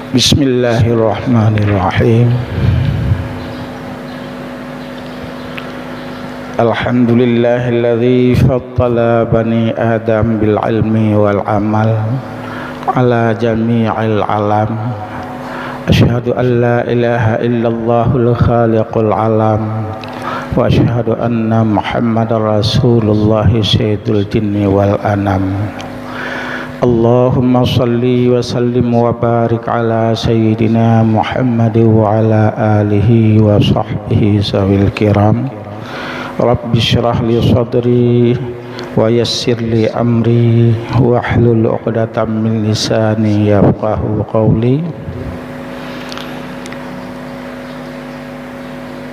Bismillahirrahmanirrahim. Alhamdulillahilladzi faddala bani Adam bil ilmi wal amal ala jami'il alam. Asyhadu an la ilaha illallahul khaliqul alam wa asyhadu anna Muhammadar Rasulullah sayyidul jinni wal anam. Allahumma salli wa sallim wa barik ala sayyidina Muhammad wa ala alihi wa sahbihi sawil kiram. Rabbi syrah li sadri wa yassir li amri wa hlul 'uqdatam min lisani yafqahu qawli.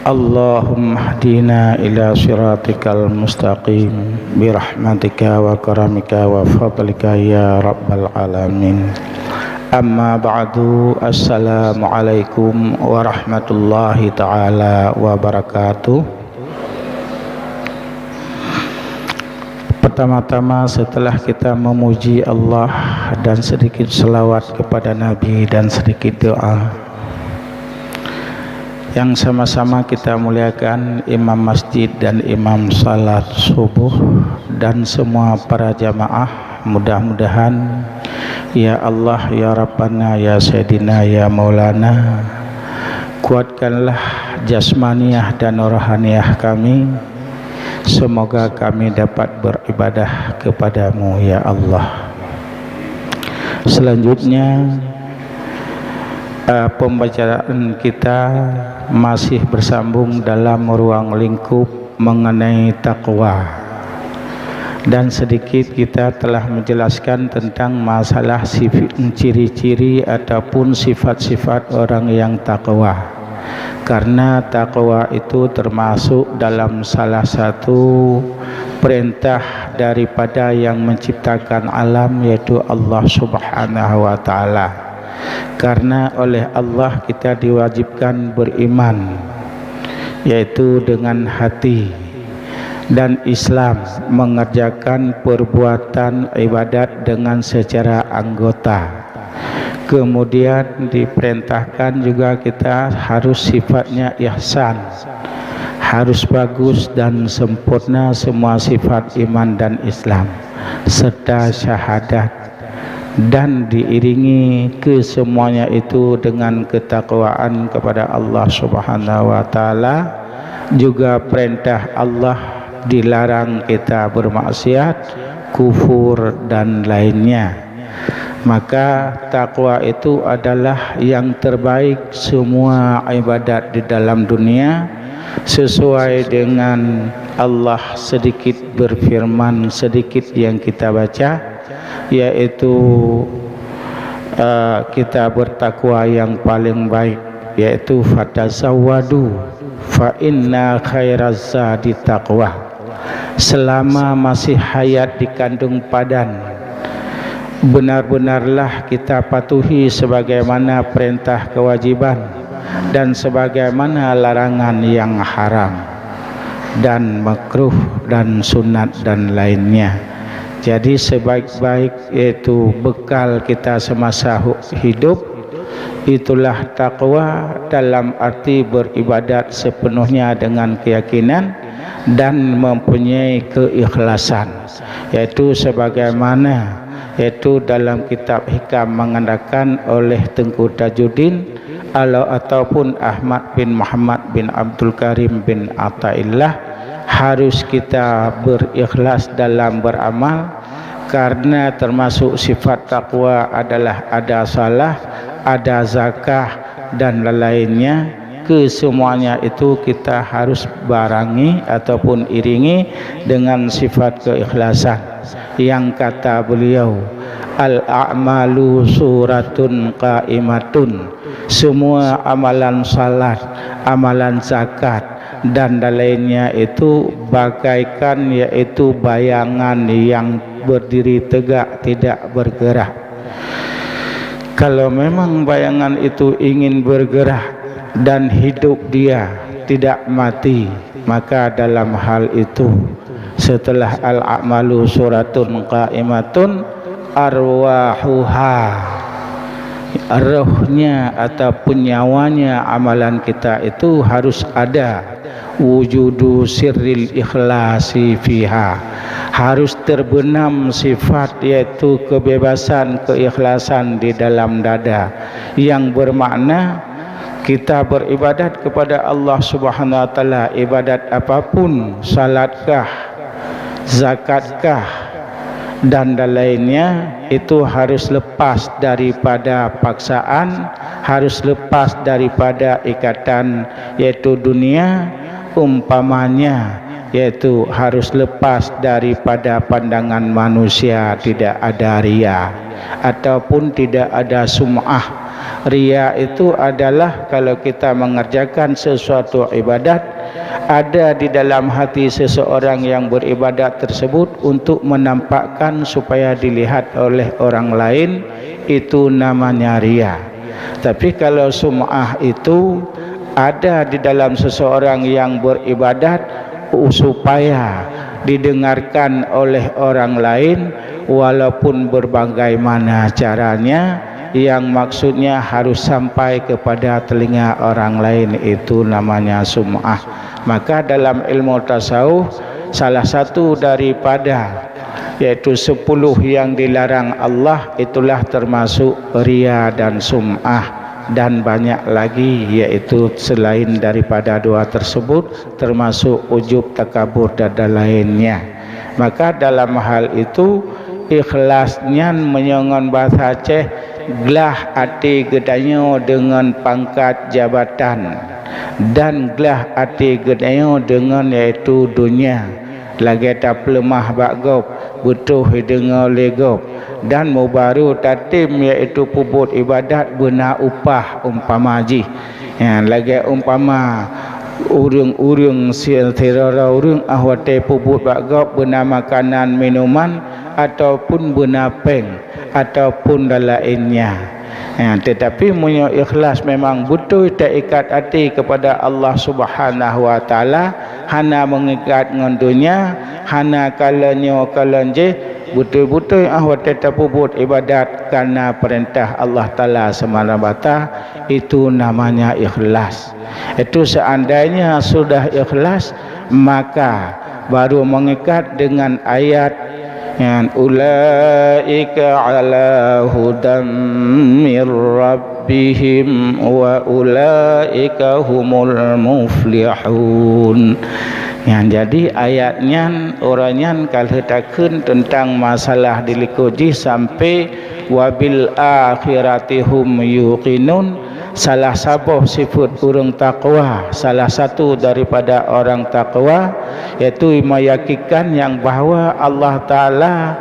Allahumma hdina ila siratikal mustaqim birahmatika wa karamika wa fadlika ya rabbal alamin. Amma ba'du, assalamualaikum warahmatullahi ta'ala wabarakatuh. Pertama-tama setelah kita memuji Allah dan sedikit selawat kepada Nabi dan sedikit doa, yang sama-sama kita muliakan imam masjid dan imam salat subuh dan semua para jamaah, mudah-mudahan ya Allah ya Rabbana ya Sayyidina ya Maulana, kuatkanlah jasmaniah dan rohaniah kami, semoga kami dapat beribadah kepadamu ya Allah. Selanjutnya pembacaan kita masih bersambung dalam ruang lingkup mengenai takwa, dan sedikit kita telah menjelaskan tentang masalah ciri-ciri ataupun sifat-sifat orang yang takwa, karena takwa itu termasuk dalam salah satu perintah daripada yang menciptakan alam, yaitu Allah Subhanahu wa ta'ala. Karena oleh Allah kita diwajibkan beriman, yaitu dengan hati, dan Islam mengerjakan perbuatan ibadat dengan secara anggota. Kemudian diperintahkan juga kita harus sifatnya ihsan, harus bagus dan sempurna semua sifat iman dan Islam serta syahadat, dan diiringi kesemuanya itu dengan ketakwaan kepada Allah Subhanahu wa ta'ala. Juga perintah Allah, dilarang kita bermaksiat, kufur dan lainnya. Maka takwa itu adalah yang terbaik semua ibadat di dalam dunia, sesuai dengan Allah sedikit berfirman, sedikit yang kita baca, yaitu kita bertakwa yang paling baik, yaitu fatazawwadu fa inna khairaz zadi taqwa. Selama masih hayat di kandung padan, benar-benarlah kita patuhi sebagaimana perintah kewajiban dan sebagaimana larangan yang haram dan makruh dan sunat dan lainnya. Jadi sebaik-baik yaitu bekal kita semasa hidup, itulah takwa, dalam arti beribadat sepenuhnya dengan keyakinan dan mempunyai keikhlasan, yaitu sebagaimana yaitu dalam kitab Hikam mengatakan oleh Tengku Tajuddin ataupun Ahmad bin Muhammad bin Abdul Karim bin Athaillah, harus kita berikhlas dalam beramal, karena termasuk sifat takwa adalah ada salah, ada zakah dan lainnya. Kesemuanya itu kita harus barangi ataupun iringi dengan sifat keikhlasan. Yang kata beliau, al-a'malu suratun qa'imatun, semua amalan salat, amalan zakat dan lainnya itu bagaikan yaitu bayangan yang berdiri tegak, tidak bergerak. Kalau memang bayangan itu ingin bergerak dan hidup, dia tidak mati, maka dalam hal itu setelah al-a'malu suratun qa'imatun arwahuha rohnya ataupun nyawanya amalan kita itu harus ada wujudu sirril ikhlasi fiha, harus terbenam sifat yaitu kebebasan, keikhlasan di dalam dada, yang bermakna kita beribadat kepada Allah Subhanahu wa taala, ibadat apapun, salatkah, zakatkah dan lainnya, itu harus lepas daripada paksaan, harus lepas daripada ikatan yaitu dunia, umpamanya yaitu harus lepas daripada pandangan manusia, tidak ada riya ataupun tidak ada sum'ah. Riya itu adalah kalau kita mengerjakan sesuatu ibadat, ada di dalam hati seseorang yang beribadat tersebut untuk menampakkan supaya dilihat oleh orang lain, itu namanya riya. Tapi kalau sum'ah itu ada di dalam seseorang yang beribadat supaya didengarkan oleh orang lain, walaupun berbagaimana caranya, yang maksudnya harus sampai kepada telinga orang lain, itu namanya sum'ah. Maka dalam ilmu tasawuf, salah satu daripada yaitu 10 yang dilarang Allah, itulah termasuk riya dan sum'ah, dan banyak lagi yaitu selain daripada dua tersebut, termasuk ujub, takabur dan lainnya. Maka dalam hal itu ikhlasnya menyongon bahasa Aceh, gelah hati gedanyo dengan pangkat jabatan, dan gelah hati gedanyo dengan yaitu dunia, lagi tak lemah bagop, butuh dengar legop, dan mubaru tatim yaitu pubut ibadat benar upah umpama haji ya, lagi umpama urung-urung sirara urung ahwate pubut bagop benar makanan minuman ataupun benar peng ataupun lainnya ya, tetapi punya ikhlas memang betul terikat hati kepada Allah Subhanahu wa taala, hana mengikat dengan dunia, hana kalanya kalanje, betul-betul ahwat terpubut ibadat karena perintah Allah taala semata-mata, itu namanya ikhlas. Itu seandainya sudah ikhlas, maka baru mengikat dengan ayat yang ulaika ala hudam mir rabbihim wa ulaika humul muflihun. Yang jadi ayatnya orangnya kalau takun tentang masalah dilikoji sampai wabil akhiratihum yuqinun. Salah satu sifat orang takwa, salah satu daripada orang takwa, yaitu meyakinkan yang bahawa Allah Ta'ala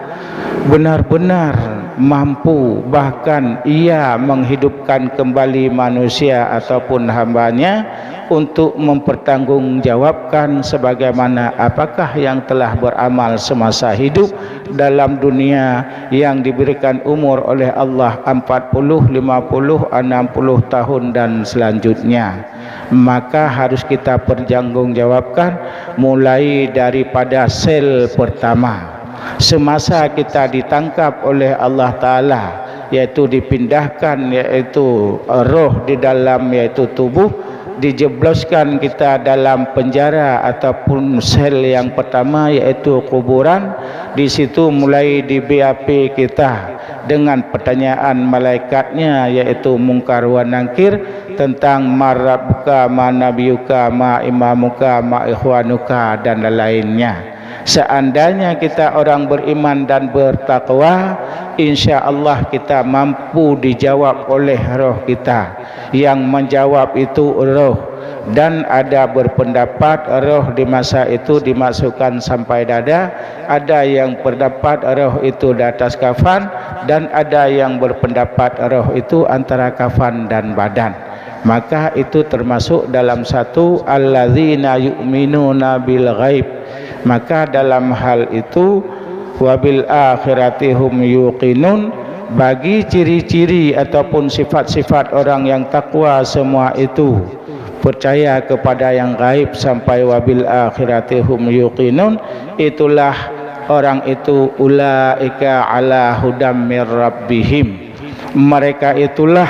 benar-benar mampu, bahkan ia menghidupkan kembali manusia ataupun hambanya untuk mempertanggungjawabkan sebagaimana apakah yang telah beramal semasa hidup dalam dunia yang diberikan umur oleh Allah 40, 50, 60 tahun dan selanjutnya. Maka harus kita pertanggungjawabkan mulai daripada sel pertama semasa kita ditangkap oleh Allah Ta'ala, yaitu dipindahkan yaitu roh di dalam yaitu tubuh, dijebloskan kita dalam penjara ataupun sel yang pertama yaitu kuburan. Di situ mulai di BAP kita dengan pertanyaan malaikatnya yaitu mungkar wa nangkir tentang marabbuka, ma nabiyuka, ma imamuka, ma ikhwanuka dan lainnya. Seandainya kita orang beriman dan bertakwa, insya-Allah kita mampu dijawab oleh roh kita. Yang menjawab itu roh, dan ada berpendapat roh di masa itu dimasukkan sampai dada, ada yang berpendapat roh itu di atas kafan, dan ada yang berpendapat roh itu antara kafan dan badan. Maka itu termasuk dalam satu alladzina yu'minuna bil ghaib. Maka dalam hal itu wabil akhirati hum yuqinun, bagi ciri-ciri ataupun sifat-sifat orang yang takwa semua itu percaya kepada yang gaib sampai wabil akhirati hum yuqinun, itulah orang itu ulaika ala hudam mir rabbihim. Mereka itulah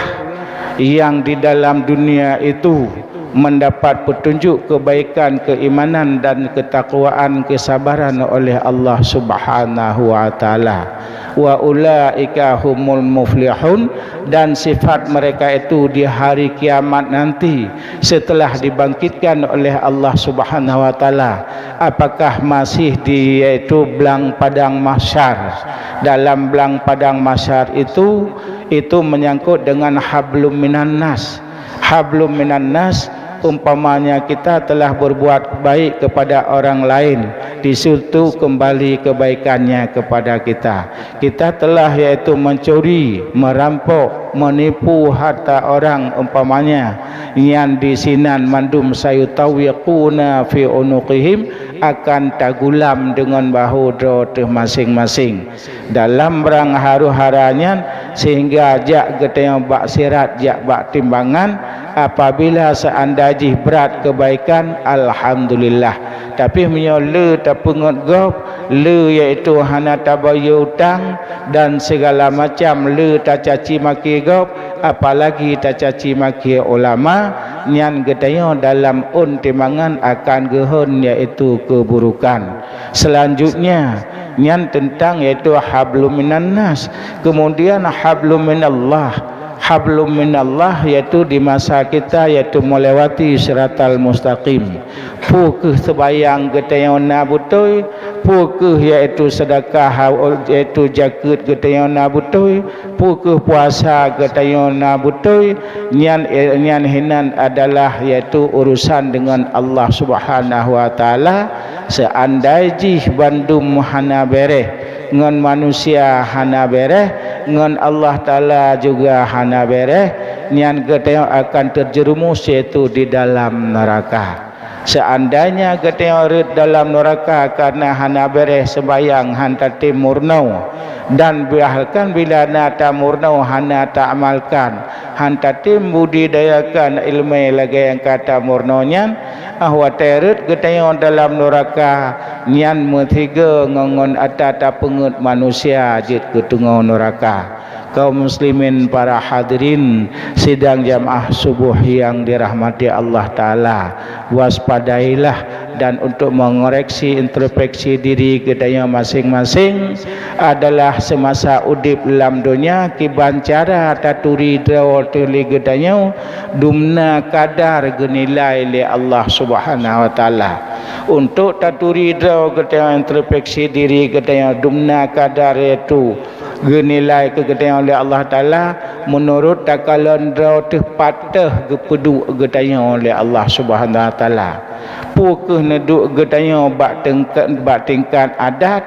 yang di dalam dunia itu mendapat petunjuk kebaikan, keimanan dan ketakwaan, kesabaran oleh Allah Subhanahu wa taala. Wa ulaika humul muflihun, dan sifat mereka itu di hari kiamat nanti setelah dibangkitkan oleh Allah Subhanahu wa taala, apakah masih di yaitu belang padang mahsyar. Dalam belang padang mahsyar itu menyangkut dengan hablum minan nas. Hablum minan nas, umpamanya kita telah berbuat baik kepada orang lain, di situ kembali kebaikannya kepada kita. Kita telah yaitu mencuri, merampok, menipu harta orang umpamanya, yang di sinan mandum sayutawiquna fi unuqihim, akan tagulam dengan bahu dro masing-masing dalam berang haru-haranya, sehingga jak getayang bak sirat, jak bak timbangan. Apabila seandainya berat kebaikan, alhamdulillah. Tapi menyola tak pengut gop, le iaitu hana tabayu utang dan segala macam, le tak caci maki gop, apalagi tak caci maki ulama, nyan getayang dalam timbangan akan gehon iaitu keburukan. Selanjutnya nyan tentang iaitu hablum minan nas, kemudian hablum minallah. Hablum minallah iaitu di masa kita iaitu melewati siratal mustaqim. Pukeh sebayang getayang na betul, pukeh iaitu sedekah iaitu zakat getayang na betul, pukeh puasa getayang na betul. Nyan hinan adalah iaitu urusan dengan Allah Subhanahu wa taala. Seandainya bandum hana bereh, ngan manusia hana bereh, ngan Allah Ta'ala juga hana bereh, nyan getayang akan terjerumus yaitu di dalam neraka. Seandainya getayang red dalam neraka karena hana bereh sembayang hantati murnau, dan biarkan bila nata murnau hana tak amalkan, hantati budidayakan ilmu lagi yang kata murnaunya, ahwa teret getayang dalam neraka, nyan metiga ngongon atata pengut manusia jit ketungau neraka. Kaum muslimin para hadirin sidang jamaah subuh yang dirahmati Allah Ta'ala, waspadailah dan untuk mengoreksi introspeksi diri gedanya masing-masing adalah semasa udip dalam dunia kiban cara taturi draw tuli gedanya dumna kadar genilai le Allah Subhanahu wa taala. Untuk taturi draw gedanya introspeksi diri gedanya dumna kadar itu genilai kegedean oleh Allah Ta'ala menurut takalan draw patah gepedu gedanya oleh Allah Subhanahu wa taala. Pukeh neduk gedanya bak tingkat adat,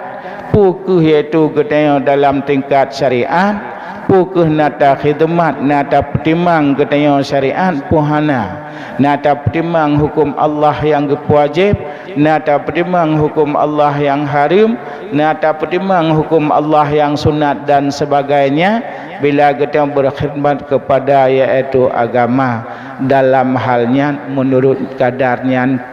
pukeh iaitu gedanya dalam tingkat syariat, pukeh nata khidmat, nata petimang gedanya syariat puhana, nata petimang hukum Allah yang wajib, nata petimang hukum Allah yang haram, nata petimang hukum Allah yang sunat dan sebagainya. Bila kita berkhidmat kepada iaitu agama dalam halnya menurut kadarnya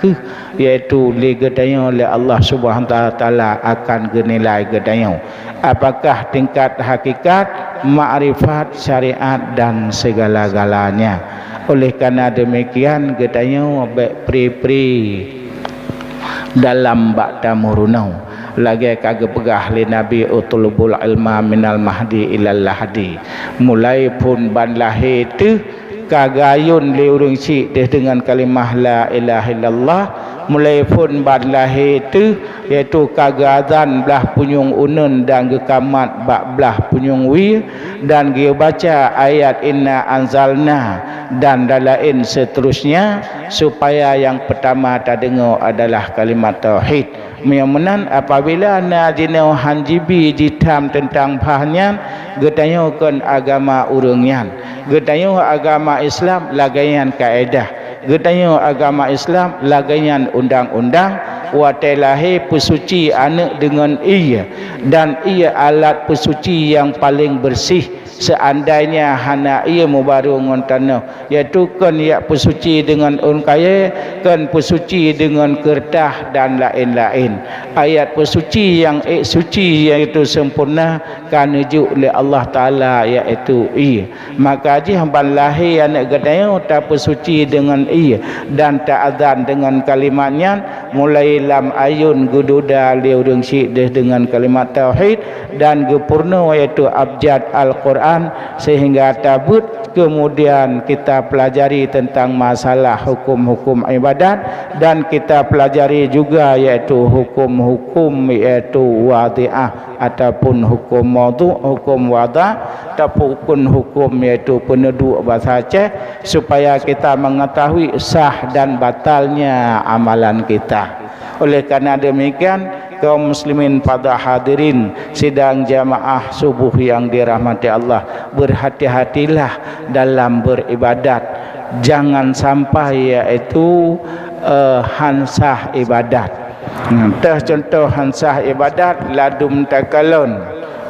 iaitu ligadanya oleh Allah Subhanahu wa taala akan genilai gedanya. Apakah tingkat hakikat, makrifat, syariat dan segala-galanya. Oleh karena demikian gedanya pri-pri dalam bakta murunau lagi kagak pegah li Nabi utulubul ilma minal mahdi ilal lahdi, mulai pun ban lahir tu kagayun li urang cik dengan kalimah la ilaha illallah, mulai pun ban lahir tu iaitu kagazan belah punyung unun dan gekamat bak belah punyung wi, dan dia baca ayat inna anzalna dan dalain seterusnya, supaya yang pertama tak dengar adalah kalimat tauhid. Menan apabila na jinau hanjibi jitam tentang bahannya getanyokan agama urangnya, getanyo agama Islam lagayan kaedah, getanyo agama Islam lagayan undang-undang, watelahi pesuci anak dengan ia, dan ia alat pesuci yang paling bersih seandainya hana ia mubaru ngon tanah, iaitu kan ia pesuci dengan kaya, kan pesuci dengan kertah dan lain-lain. Ayat pesuci yang suci iaitu sempurna kan ujuk oleh Allah Taala iaitu ia. Maka haji hamban lahir anak gadanya tak pesuci dengan ia dan tak azan dengan kalimatnya, mulai lam ayun gududa liurung syideh dengan kalimat tauhid dan gepurna iaitu abjad Al-Quran sehingga tabut. Kemudian kita pelajari tentang masalah hukum-hukum ibadat dan kita pelajari juga iaitu hukum-hukum iaitu wadi'ah ataupun hukum mawdu', hukum wada' ataupun hukum iaitu penduduk bahasa Aceh, supaya kita mengetahui sah dan batalnya amalan kita. Oleh kerana demikian, kaum muslimin pada hadirin sidang jamaah subuh yang dirahmati Allah, berhati-hatilah dalam beribadat. Jangan sampai iaitu hansah ibadat. Contoh hansah ibadat ladum takalon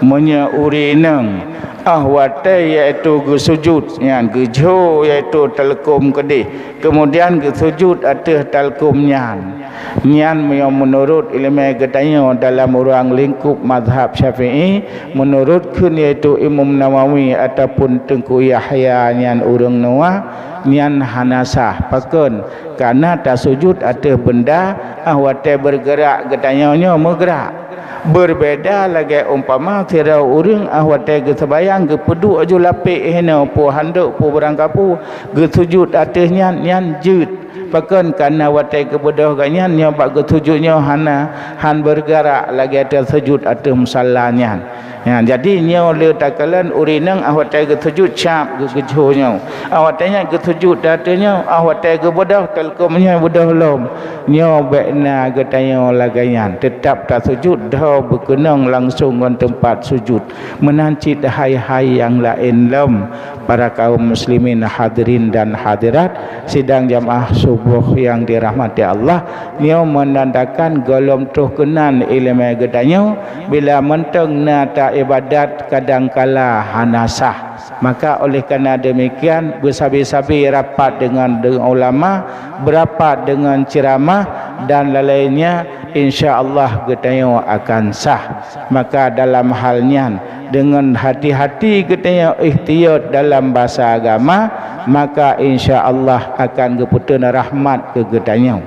munya urineng ahwate iaitu gesujud yang gejo iaitu telekum kedih, kemudian gesujud atas telekum nyan yang menurut ilmu katanya dalam ruang lingkup mazhab Syafi'i, menurut kun iaitu Imam Nawawi ataupun Tengku Yahya nyan urang Noah nyan hanasah pakun karena tak sujud atas benda ahwate bergerak katanya nya bergerak. Berbeza lagi umpama kira urang ahwate ge sebayang ge pedu aju lapik hena pu handuk pu berangkapu ge sujud atasnya nyan jeut pakan kana wate ke bedah ganyan nya bak ge sujudnya han bergerak lagi atas sujud atas musallanya. Ya, jadi nya le takalan urinang ahwate ge sujud cap ge gejonya ahwatenya ge sujud atasnya ahwate ge bedah telkomnya bedah lom nya bekna ge tanya lagayan tetap tak sujud dah berkenang langsung dengan tempat sujud menancit hai-hai yang lain lom. Para kaum muslimin hadirin dan hadirat sidang jamaah subuh yang dirahmati Allah, dia menandakan golom tuh kenan ilmu gedanya bila menteng nata ibadat kadangkala hanasah. Maka oleh kerana demikian bersabi-sabi rapat dengan ulama, berapat dengan ceramah dan lainnya, insya-Allah gedanya akan sah. Maka dalam halnya dengan hati-hati gedanya ihtiyat dalam bahasa agama, maka insya-Allah akan geputun rahmat ke gedanya.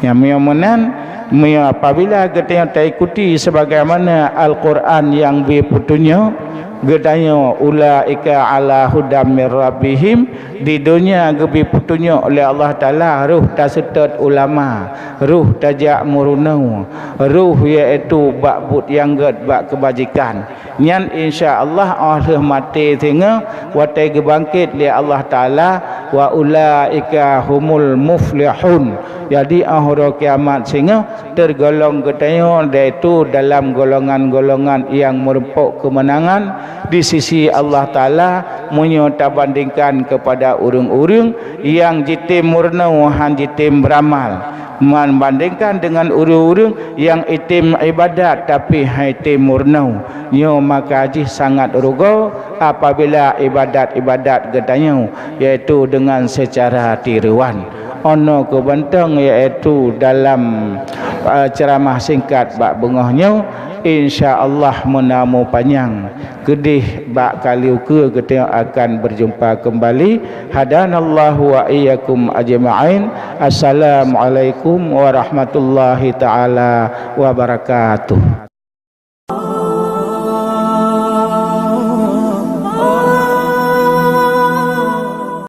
Yang mudah-mudahan apabila gedanya taikuti sebagaimana Al-Quran yang berputunya gedanya ulaika ala hudam mir rabbihim, di dunia gebi petunjuk oleh Allah Taala ruh tasetat ulama, ruh tajak murunau, ruh iaitu bak but yang ged bak kebajikan nyan insya-Allah Allah mati sehingga watai gebangkit li Allah Taala wa ulaika humul muflihun. Jadi akhir kiamat sehingga tergolong katanya iaitu dalam golongan-golongan yang merempuk kemenangan di sisi Allah Taala, menyata bandingkan kepada urang-urang yang jitim murna han jitim beramal, membandingkan dengan urang-urang yang itim ibadat tapi itim murna. Nyo maka haji sangat rugo apabila ibadat-ibadat katanya iaitu dengan secara tiruan. Ono kebentang iaitu dalam ceramah singkat bak bengahnya, insya-Allah menamu panjang kedih bak kali ukur kita akan berjumpa kembali. Hadanallahu wa iyyakum ajma'in. Assalamualaikum warahmatullahi taala wabarakatuh.